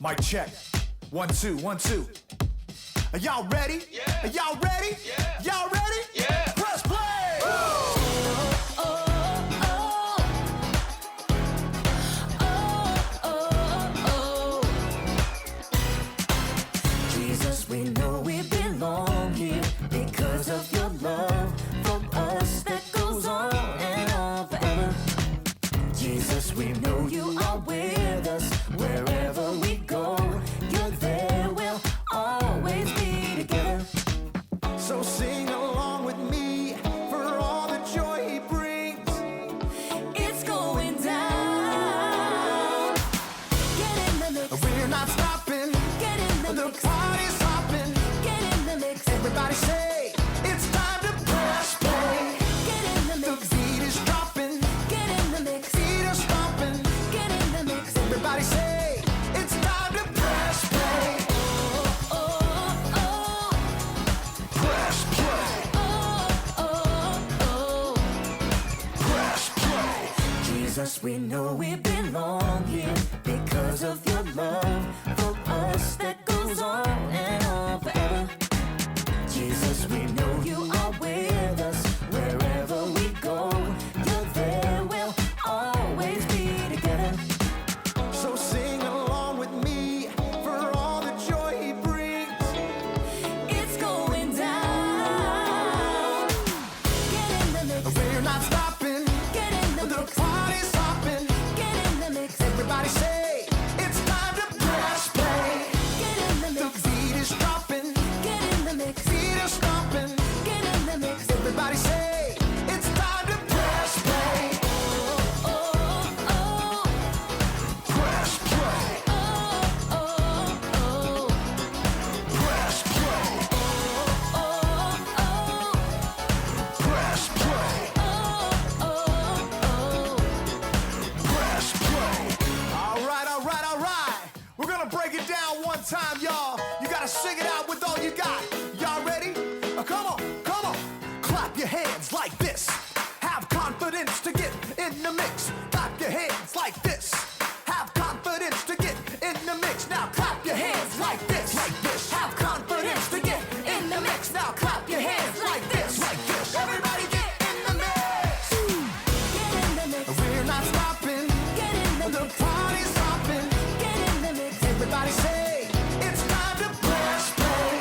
Mic check. 1, 2, 1, 2. Are y'all ready? Yeah. Are y'all ready? Yeah. Y'all ready? Yeah. Press play! Jesus, we know we belong here because of your love for us that goes on and on forever. Jesus, we know you are with us wherever we go. You're there, we'll always be together. So sing along with me for all the joy he brings. It's going down. Get in the mix. We're not stopping. Get in the The mix. party's hopping. Get in the mix. Everybody say, it's time to press play. Get in the The mix. beat is dropping. Get in the mix. Feet are stomping. Get in the mix. Everybody say, it's time to press play. Oh, oh, oh. Press play. Press play. Jesus, we know we belong here because of your love for us that goes on and on forever. Jesus, we know you are with us wherever we go. You're there, we'll always be together. So sing along with me for all the joy he brings. It's going down. Get in the mix. We're not stopping. Get in the The mix. party's hopping. Get in the mix. Everybody say, it's time to press play. Get in the The mix. beat is dropping. Get in the mix. Feet are stomping. Get in the mix. Everybody say, it's time to press play. Oh, oh, oh. Press play. Press play. Press play. Press play. All right, all right, all right. We're gonna break it down one time, y'all. You gotta sing it out with all you got. Y'all ready? Come on, come on. Clap your hands like this. Have confidence to get in the mix. Clap your hands like this. Have confidence to get in the mix. Now clap your hands like this. Like this. Have confidence to get in the mix. Now clap your hands like this. Like this. Everybody get in the mix. Get in the mix. We're not stopping. Get in the The mix. party's hopping. Get in the mix. Everybody say, it's time to press play.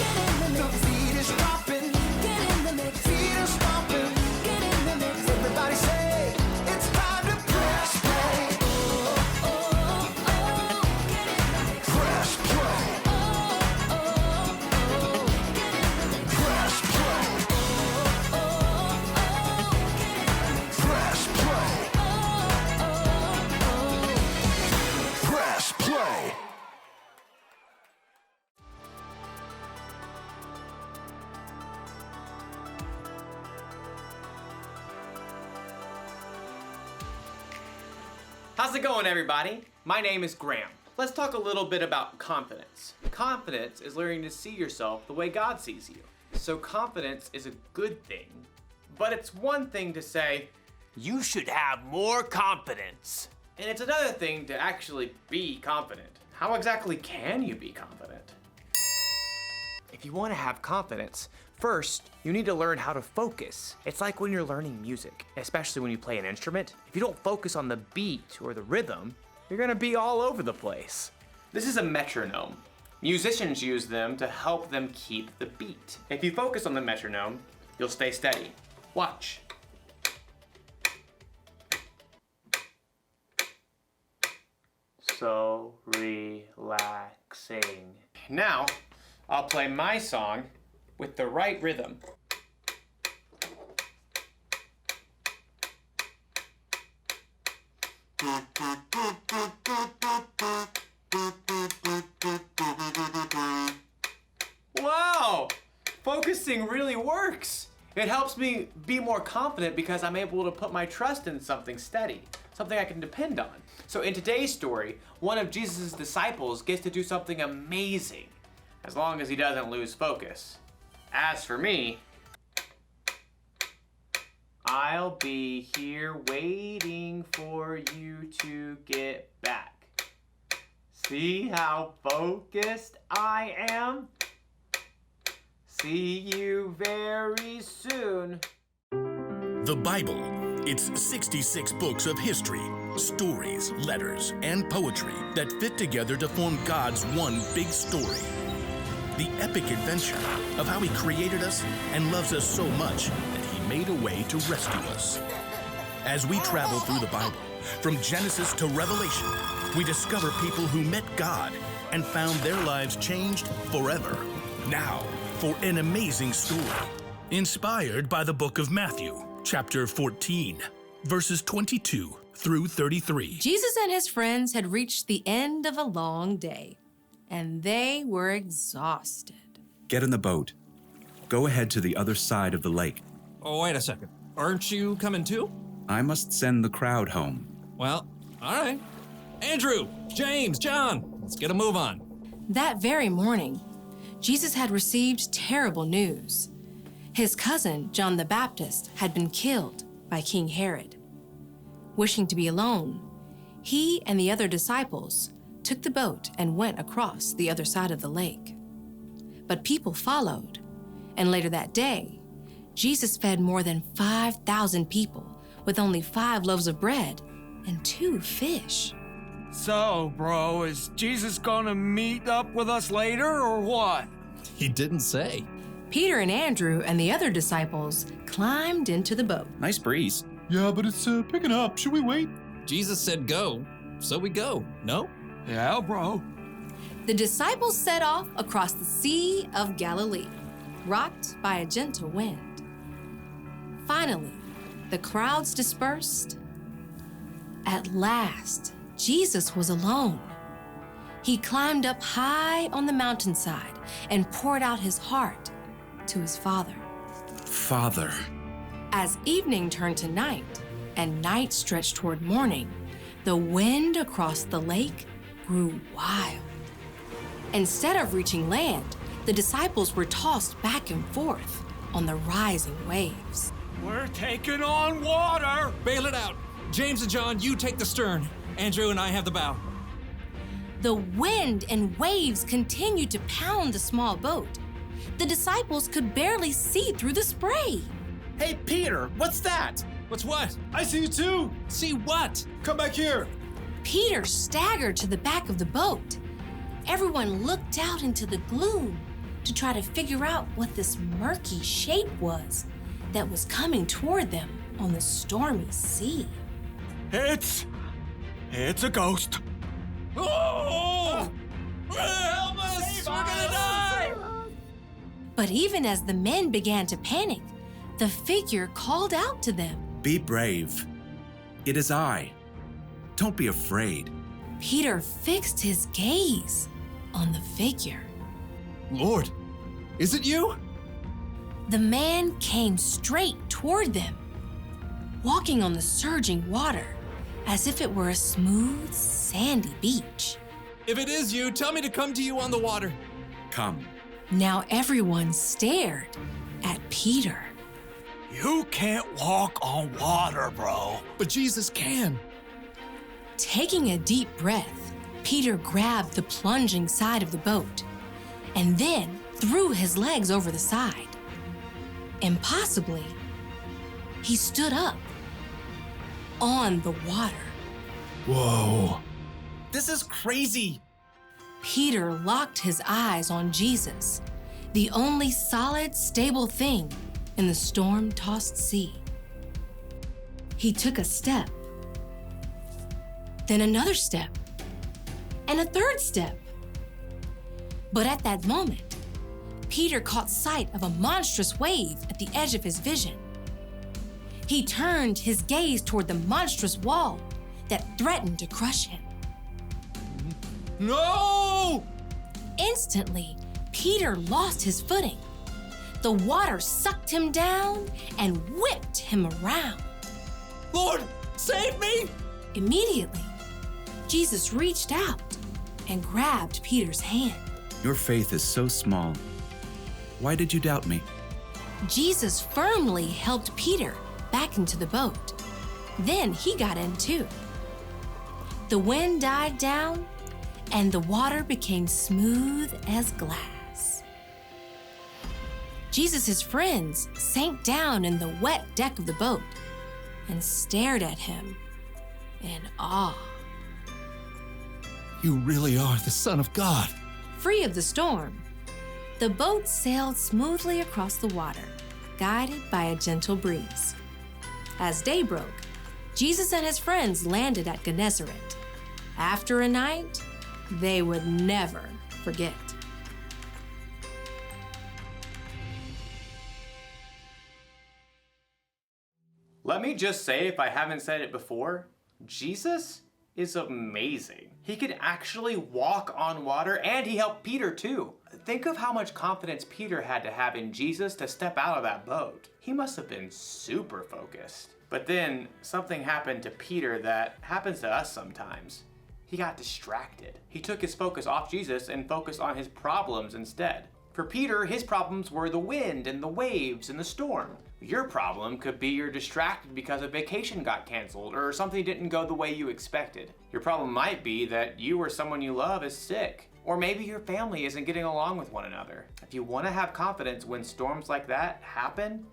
Get in the The mix. beat is dropping. Get in the mix. Feet are stomping. Get in the mix. Everybody say, it's time to press play. Oh, oh, oh. Get in the mix. Press play. Oh, oh. Get in the mix. Press play. Oh, oh. Get in the mix. Press play. Press play. How's it going, everybody? My name is Graham. Let's talk a little bit about confidence. Confidence is learning to see yourself the way God sees you. So confidence is a good thing, but it's one thing to say, you should have more confidence. And it's another thing to actually be confident. How exactly can you be confident? If you want to have confidence, first, you need to learn how to focus. It's like when you're learning music, especially when you play an instrument. If you don't focus on the beat or the rhythm, you're gonna be all over the place. This is a metronome. Musicians use them to help them keep the beat. If you focus on the metronome, you'll stay steady. Watch. So relaxing. Now, I'll play my song with the right rhythm. Wow! Focusing really works. It helps me be more confident because I'm able to put my trust in something steady, something I can depend on. So in today's story, one of Jesus' disciples gets to do something amazing, as long as he doesn't lose focus. As for me, I'll be here waiting for you to get back. See how focused I am? See you very soon. The Bible. It's 66 books of history, stories, letters, and poetry that fit together to form God's one big story. The epic adventure of how He created us and loves us so much that He made a way to rescue us. As we travel through the Bible, from Genesis to Revelation, we discover people who met God and found their lives changed forever. Now, for an amazing story, inspired by the book of Matthew, chapter 14, verses 22 through 33. Jesus and his friends had reached the end of a long day, and they were exhausted. Get in the boat. Go ahead to the other side of the lake. Oh, wait a second. Aren't you coming too? I must send the crowd home. Well, all right. Andrew, James, John, let's get a move on. That very morning, Jesus had received terrible news. His cousin, John the Baptist, had been killed by King Herod. Wishing to be alone, he and the other disciples took the boat and went across the other side of the lake. But people followed, and later that day, Jesus fed more than 5,000 people with only 5 loaves of bread and 2 fish. So, bro, is Jesus gonna meet up with us later or what? He didn't say. Peter and Andrew and the other disciples climbed into the boat. Nice breeze. Yeah, but it's picking up. Should we wait? Jesus said go, so we go, no? Yeah, bro. The disciples set off across the Sea of Galilee, rocked by a gentle wind. Finally, the crowds dispersed. At last, Jesus was alone. He climbed up high on the mountainside and poured out his heart to his Father. Father. As evening turned to night and night stretched toward morning, the wind across the lake grew wild. Instead of reaching land, the disciples were tossed back and forth on the rising waves. We're taking on water! Bail it out. James and John, you take the stern. Andrew and I have the bow. The wind and waves continued to pound the small boat. The disciples could barely see through the spray. Hey, Peter, what's that? What's what? I see you too. See what? Come back here. Peter staggered to the back of the boat. Everyone looked out into the gloom to try to figure out what this murky shape was that was coming toward them on the stormy sea. It's a ghost. Oh! Help us! We're gonna die! But even as the men began to panic, the figure called out to them. Be brave. It is I. Don't be afraid. Peter fixed his gaze on the figure. Lord, is it you? The man came straight toward them, walking on the surging water as if it were a smooth, sandy beach. If it is you, tell me to come to you on the water. Come. Now everyone stared at Peter. You can't walk on water, bro. But Jesus can. Taking a deep breath, Peter grabbed the plunging side of the boat and then threw his legs over the side. Impossibly, he stood up on the water. Whoa. This is crazy. Peter locked his eyes on Jesus, the only solid, stable thing in the storm-tossed sea. He took a step, then another step, and a third step. But at that moment, Peter caught sight of a monstrous wave at the edge of his vision. He turned his gaze toward the monstrous wall that threatened to crush him. No! Instantly, Peter lost his footing. The water sucked him down and whipped him around. Lord, save me! Immediately, Jesus reached out and grabbed Peter's hand. Your faith is so small. Why did you doubt me? Jesus firmly helped Peter back into the boat. Then he got in too. The wind died down, and the water became smooth as glass. Jesus' friends sank down in the wet deck of the boat and stared at him in awe. You really are the Son of God. Free of the storm, the boat sailed smoothly across the water, guided by a gentle breeze. As day broke, Jesus and his friends landed at Gennesaret. After a night they would never forget. Let me just say, if I haven't said it before, Jesus is amazing. He could actually walk on water, and he helped Peter too. Think of how much confidence Peter had to have in Jesus to step out of that boat. He must have been super focused. But then something happened to Peter that happens to us sometimes. He got distracted. He took his focus off Jesus and focused on his problems instead. For Peter, his problems were the wind and the waves and the storm. Your problem could be you're distracted because a vacation got canceled or something didn't go the way you expected. Your problem might be that you or someone you love is sick. Or maybe your family isn't getting along with one another. If you want to have confidence when storms like that happen,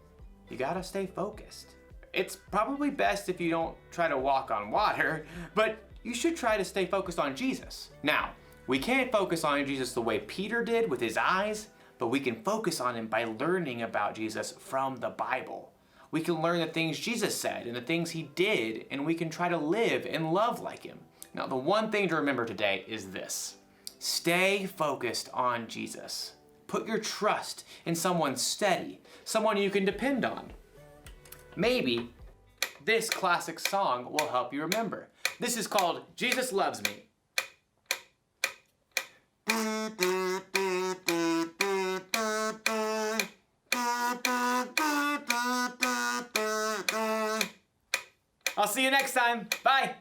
you gotta stay focused. It's probably best if you don't try to walk on water, but you should try to stay focused on Jesus. Now, we can't focus on Jesus the way Peter did with his eyes, but we can focus on him by learning about Jesus from the Bible. We can learn the things Jesus said and the things he did, and we can try to live and love like him. Now, the one thing to remember today is this: stay focused on Jesus. Put your trust in someone steady, someone you can depend on. Maybe this classic song will help you remember. This is called Jesus Loves Me. I'll see you next time. Bye.